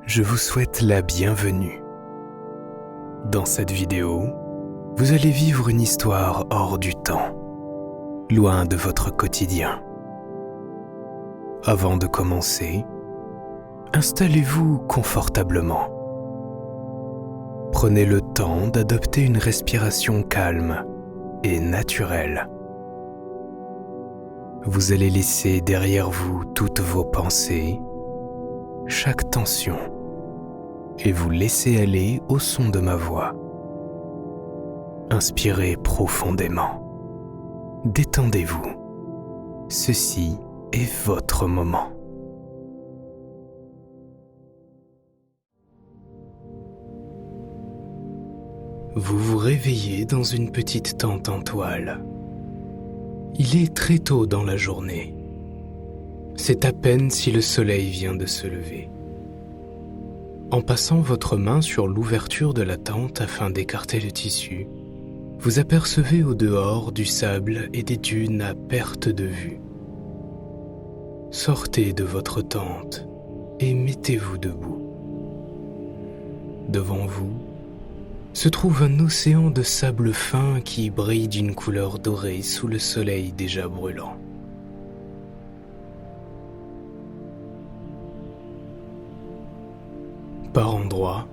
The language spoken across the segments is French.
je vous souhaite la bienvenue. Dans cette vidéo, vous allez vivre une histoire hors du temps, loin de votre quotidien. Avant de commencer, installez-vous confortablement. Prenez le temps d'adopter une respiration calme et naturelle. Vous allez laisser derrière vous toutes vos pensées, chaque tension, et vous laisser aller au son de ma voix. Inspirez profondément. Détendez-vous. Ceci est votre moment. Vous vous réveillez dans une petite tente en toile. Il est très tôt dans la journée. C'est à peine si le soleil vient de se lever. En passant votre main sur l'ouverture de la tente afin d'écarter le tissu, vous apercevez au dehors du sable et des dunes à perte de vue. Sortez de votre tente et mettez-vous debout. Devant vous se trouve un océan de sable fin qui brille d'une couleur dorée sous le soleil déjà brûlant. Par endroits,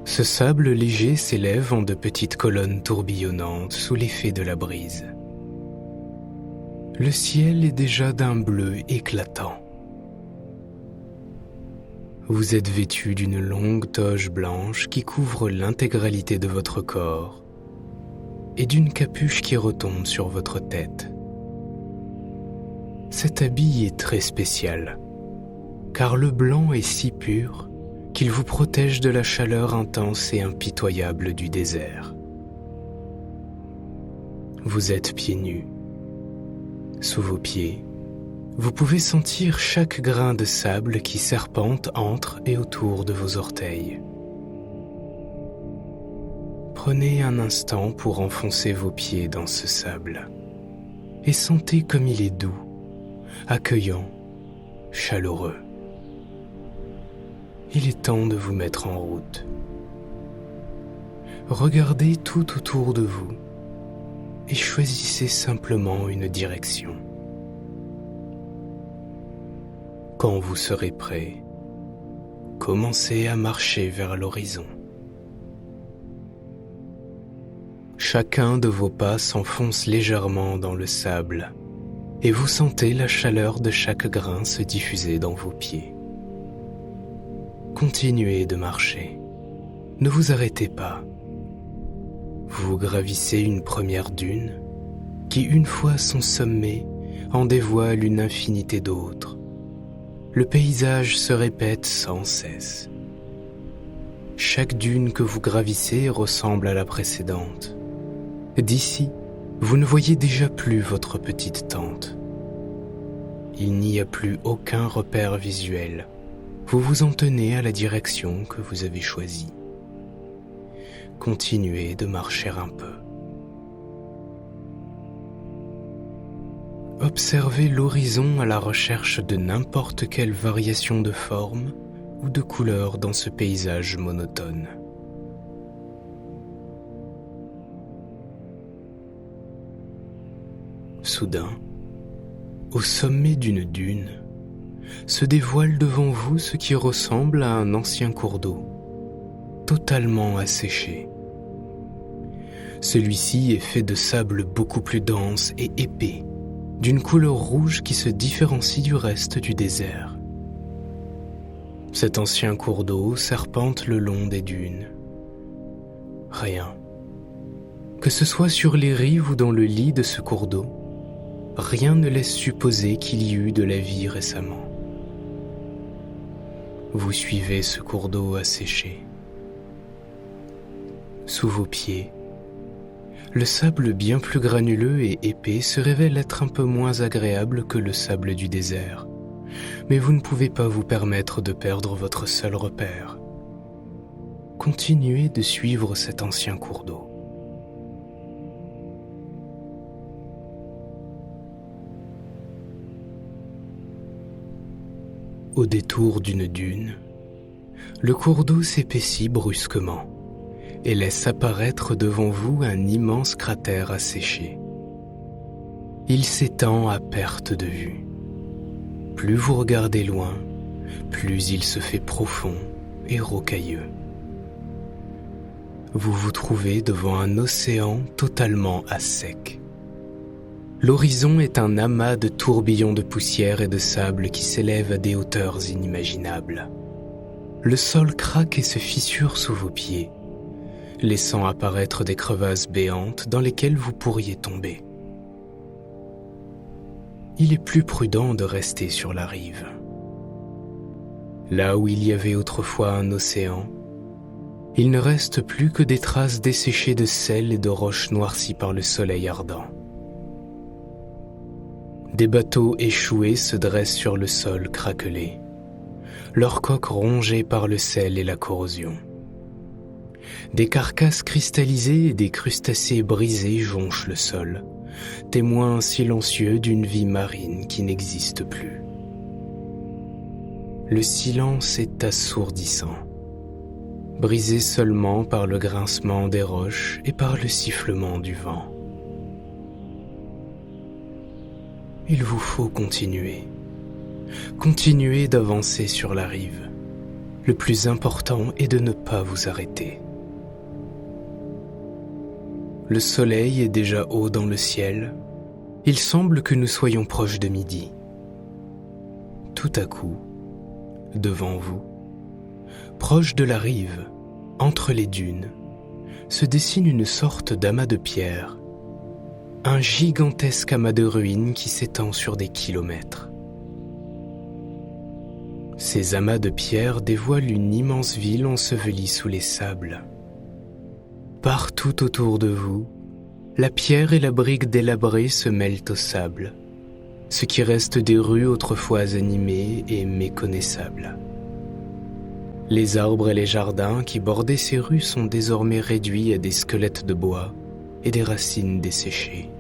ce sable léger s'élève en de petites colonnes tourbillonnantes sous l'effet de la brise. Le ciel est déjà d'un bleu éclatant. Vous êtes vêtu d'une longue toge blanche qui couvre l'intégralité de votre corps et d'une capuche qui retombe sur votre tête. Cet habit est très spécial, car le blanc est si pur qu'il vous protège de la chaleur intense et impitoyable du désert. Vous êtes pieds nus. Sous vos pieds, vous pouvez sentir chaque grain de sable qui serpente entre et autour de vos orteils. Prenez un instant pour enfoncer vos pieds dans ce sable et sentez comme il est doux, accueillant, chaleureux. Il est temps de vous mettre en route. Regardez tout autour de vous et choisissez simplement une direction. Quand vous serez prêt, commencez à marcher vers l'horizon. Chacun de vos pas s'enfonce légèrement dans le sable et vous sentez la chaleur de chaque grain se diffuser dans vos pieds. Continuez de marcher. Ne vous arrêtez pas. Vous gravissez une première dune qui, une fois à son sommet, en dévoile une infinité d'autres. Le paysage se répète sans cesse. Chaque dune que vous gravissez ressemble à la précédente. D'ici, vous ne voyez déjà plus votre petite tente. Il n'y a plus aucun repère visuel. Vous vous en tenez à la direction que vous avez choisie. Continuez de marcher un peu. Observez l'horizon à la recherche de n'importe quelle variation de forme ou de couleur dans ce paysage monotone. Soudain, au sommet d'une dune, se dévoile devant vous ce qui ressemble à un ancien cours d'eau, totalement asséché. Celui-ci est fait de sable beaucoup plus dense et épais, d'une couleur rouge qui se différencie du reste du désert. Cet ancien cours d'eau serpente le long des dunes. Rien. Que ce soit sur les rives ou dans le lit de ce cours d'eau, rien ne laisse supposer qu'il y eut de la vie récemment. Vous suivez ce cours d'eau asséché. Sous vos pieds, le sable bien plus granuleux et épais se révèle être un peu moins agréable que le sable du désert, mais vous ne pouvez pas vous permettre de perdre votre seul repère. Continuez de suivre cet ancien cours d'eau. Au détour d'une dune, le cours d'eau s'épaissit brusquement et laisse apparaître devant vous un immense cratère asséché. Il s'étend à perte de vue. Plus vous regardez loin, plus il se fait profond et rocailleux. Vous vous trouvez devant un océan totalement à sec. L'horizon est un amas de tourbillons de poussière et de sable qui s'élèvent à des hauteurs inimaginables. Le sol craque et se fissure sous vos pieds, laissant apparaître des crevasses béantes dans lesquelles vous pourriez tomber. Il est plus prudent de rester sur la rive. Là où il y avait autrefois un océan, il ne reste plus que des traces desséchées de sel et de roches noircies par le soleil ardent. Des bateaux échoués se dressent sur le sol craquelé, leurs coques rongées par le sel et la corrosion. Des carcasses cristallisées et des crustacés brisés jonchent le sol, témoins silencieux d'une vie marine qui n'existe plus. Le silence est assourdissant, brisé seulement par le grincement des roches et par le sifflement du vent. Il vous faut continuer d'avancer sur la rive. Le plus important est de ne pas vous arrêter. Le soleil est déjà haut dans le ciel. Il semble que nous soyons proches de midi. Tout à coup, devant vous, proche de la rive, entre les dunes, se dessine une sorte d'amas de pierre, un gigantesque amas de ruines qui s'étend sur des kilomètres. Ces amas de pierre dévoilent une immense ville ensevelie sous les sables. Partout autour de vous, la pierre et la brique délabrée se mêlent au sable, ce qui reste des rues autrefois animées et méconnaissables. Les arbres et les jardins qui bordaient ces rues sont désormais réduits à des squelettes de bois et des racines desséchées.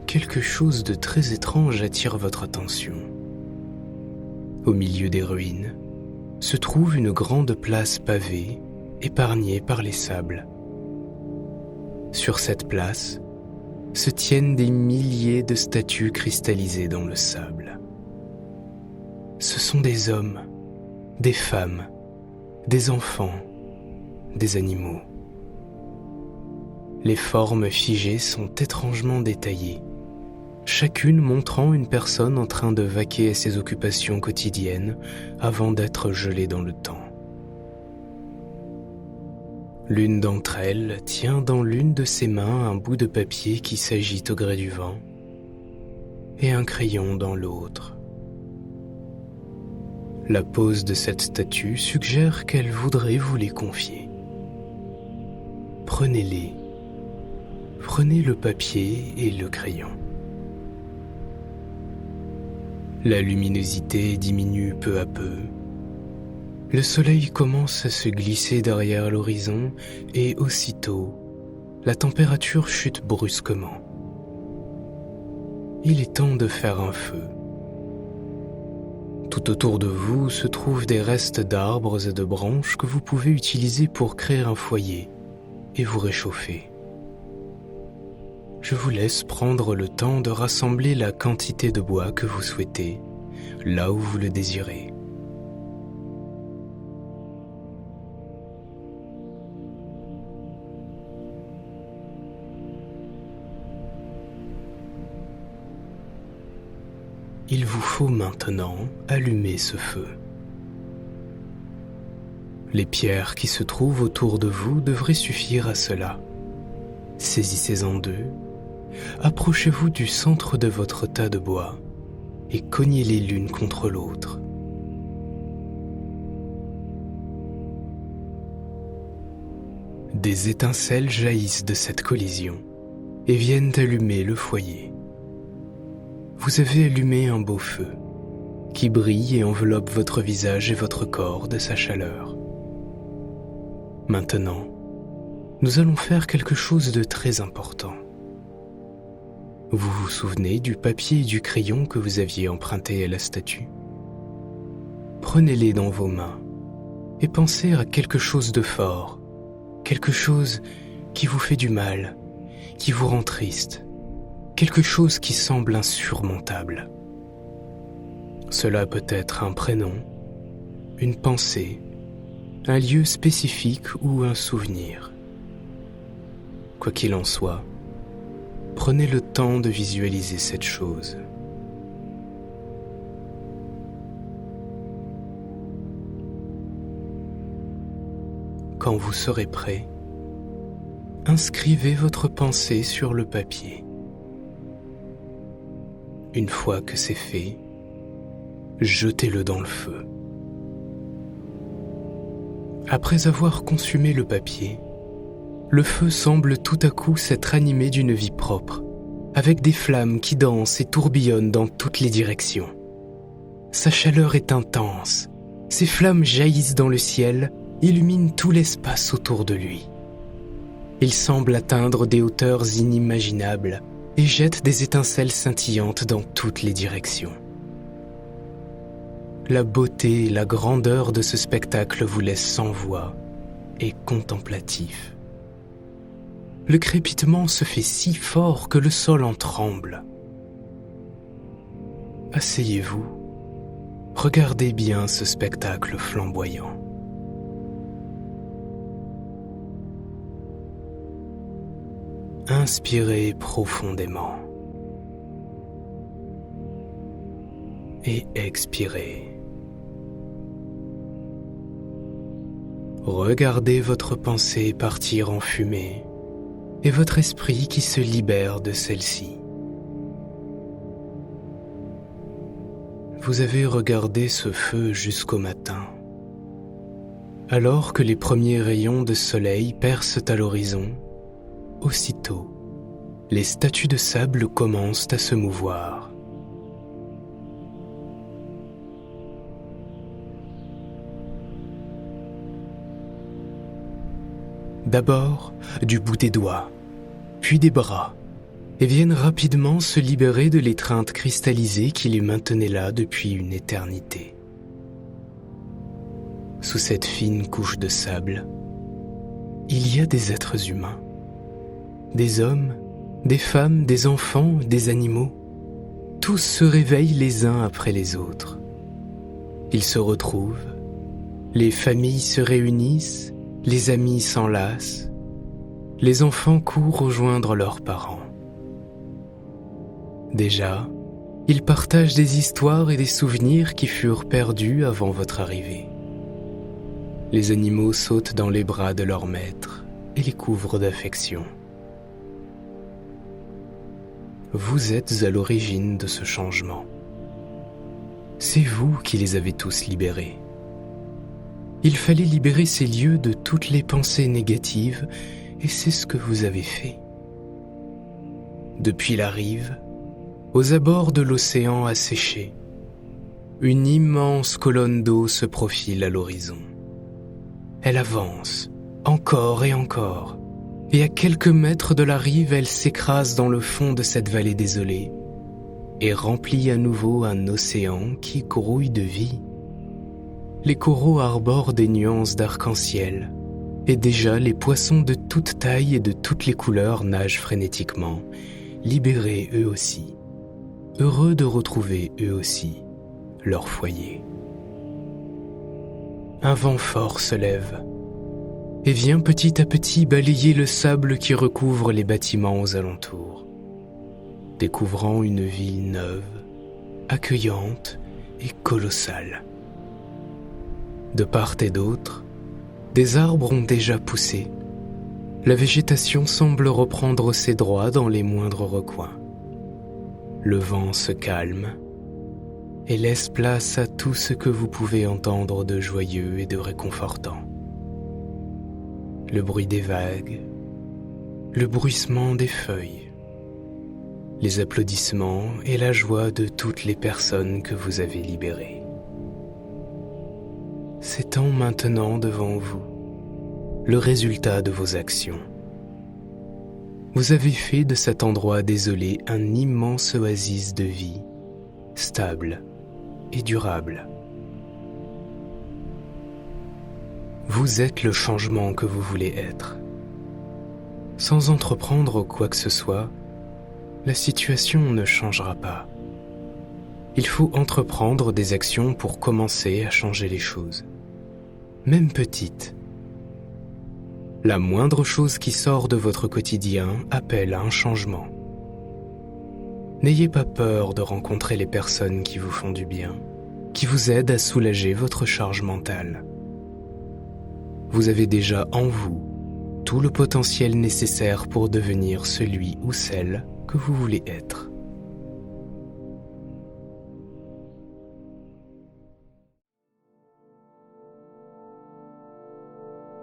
Quelque chose de très étrange attire votre attention. Au milieu des ruines se trouve une grande place pavée, épargnée par les sables. Sur cette place se tiennent des milliers de statues cristallisées dans le sable. Ce sont des hommes, des femmes, des enfants, des animaux. Les formes figées sont étrangement détaillées, chacune montrant une personne en train de vaquer à ses occupations quotidiennes avant d'être gelée dans le temps. L'une d'entre elles tient dans l'une de ses mains un bout de papier qui s'agite au gré du vent et un crayon dans l'autre. La pose de cette statue suggère qu'elle voudrait vous les confier. Prenez-les. Prenez le papier et le crayon. La luminosité diminue peu à peu. Le soleil commence à se glisser derrière l'horizon et aussitôt, la température chute brusquement. Il est temps de faire un feu. Tout autour de vous se trouvent des restes d'arbres et de branches que vous pouvez utiliser pour créer un foyer et vous réchauffer. Je vous laisse prendre le temps de rassembler la quantité de bois que vous souhaitez, là où vous le désirez. Il vous faut maintenant allumer ce feu. Les pierres qui se trouvent autour de vous devraient suffire à cela. Saisissez-en deux, approchez-vous du centre de votre tas de bois et cognez-les l'une contre l'autre. Des étincelles jaillissent de cette collision et viennent allumer le foyer. Vous avez allumé un beau feu qui brille et enveloppe votre visage et votre corps de sa chaleur. Maintenant, nous allons faire quelque chose de très important. Vous vous souvenez du papier et du crayon que vous aviez emprunté à la statue ? prenez-les dans vos mains et pensez à quelque chose de fort, quelque chose qui vous fait du mal, qui vous rend triste, quelque chose qui semble insurmontable. Cela peut être un prénom, une pensée, un lieu spécifique ou un souvenir. Quoi qu'il en soit, prenez le temps de visualiser cette chose. Quand vous serez prêt, inscrivez votre pensée sur le papier. Une fois que c'est fait, jetez-le dans le feu. Après avoir consumé le papier, le feu semble tout à coup s'être animé d'une vie propre, avec des flammes qui dansent et tourbillonnent dans toutes les directions. Sa chaleur est intense, ces flammes jaillissent dans le ciel, illuminent tout l'espace autour de lui. Il semble atteindre des hauteurs inimaginables et jette des étincelles scintillantes dans toutes les directions. La beauté et la grandeur de ce spectacle vous laissent sans voix et contemplatif. Le crépitement se fait si fort que le sol en tremble. Asseyez-vous, regardez bien ce spectacle flamboyant. Inspirez profondément et expirez. Regardez votre pensée partir en fumée et votre esprit qui se libère de celle-ci. Vous avez regardé ce feu jusqu'au matin. Alors que les premiers rayons de soleil percent à l'horizon, aussitôt, les statues de sable commencent à se mouvoir. D'abord, du bout des doigts, puis des bras, et viennent rapidement se libérer de l'étreinte cristallisée qui les maintenait là depuis une éternité. Sous cette fine couche de sable, il y a des êtres humains. Des hommes, des femmes, des enfants, des animaux, tous se réveillent les uns après les autres. Ils se retrouvent, les familles se réunissent, les amis s'enlacent, les enfants courent rejoindre leurs parents. Déjà, ils partagent des histoires et des souvenirs qui furent perdus avant votre arrivée. Les animaux sautent dans les bras de leur maître et les couvrent d'affection. Vous êtes à l'origine de ce changement. C'est vous qui les avez tous libérés. Il fallait libérer ces lieux de toutes les pensées négatives, et c'est ce que vous avez fait. Depuis la rive, aux abords de l'océan asséché, une immense colonne d'eau se profile à l'horizon. Elle avance, encore et encore, et à quelques mètres de la rive, elle s'écrase dans le fond de cette vallée désolée et remplit à nouveau un océan qui grouille de vie. Les coraux arborent des nuances d'arc-en-ciel, et déjà les poissons de toute taille et de toutes les couleurs nagent frénétiquement, libérés eux aussi, heureux de retrouver eux aussi leur foyer. Un vent fort se lève et vient petit à petit balayer le sable qui recouvre les bâtiments aux alentours, découvrant une ville neuve, accueillante et colossale. De part et d'autre, des arbres ont déjà poussé. La végétation semble reprendre ses droits dans les moindres recoins. Le vent se calme et laisse place à tout ce que vous pouvez entendre de joyeux et de réconfortant. Le bruit des vagues, le bruissement des feuilles, les applaudissements et la joie de toutes les personnes que vous avez libérées. S'étend maintenant devant vous le résultat de vos actions. Vous avez fait de cet endroit désolé un immense oasis de vie, stable et durable. Vous êtes le changement que vous voulez être. Sans entreprendre quoi que ce soit, la situation ne changera pas. Il faut entreprendre des actions pour commencer à changer les choses, même petites. La moindre chose qui sort de votre quotidien appelle à un changement. N'ayez pas peur de rencontrer les personnes qui vous font du bien, qui vous aident à soulager votre charge mentale. Vous avez déjà en vous tout le potentiel nécessaire pour devenir celui ou celle que vous voulez être.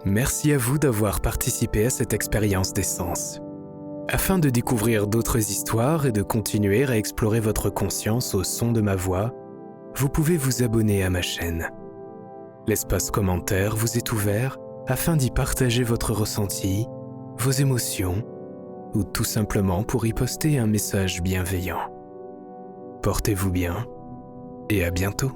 Merci à vous d'avoir participé à cette expérience d'essence. Afin de découvrir d'autres histoires et de continuer à explorer votre conscience au son de ma voix, vous pouvez vous abonner à ma chaîne. L'espace commentaire vous est ouvert afin d'y partager votre ressenti, vos émotions, ou tout simplement pour y poster un message bienveillant. Portez-vous bien et à bientôt.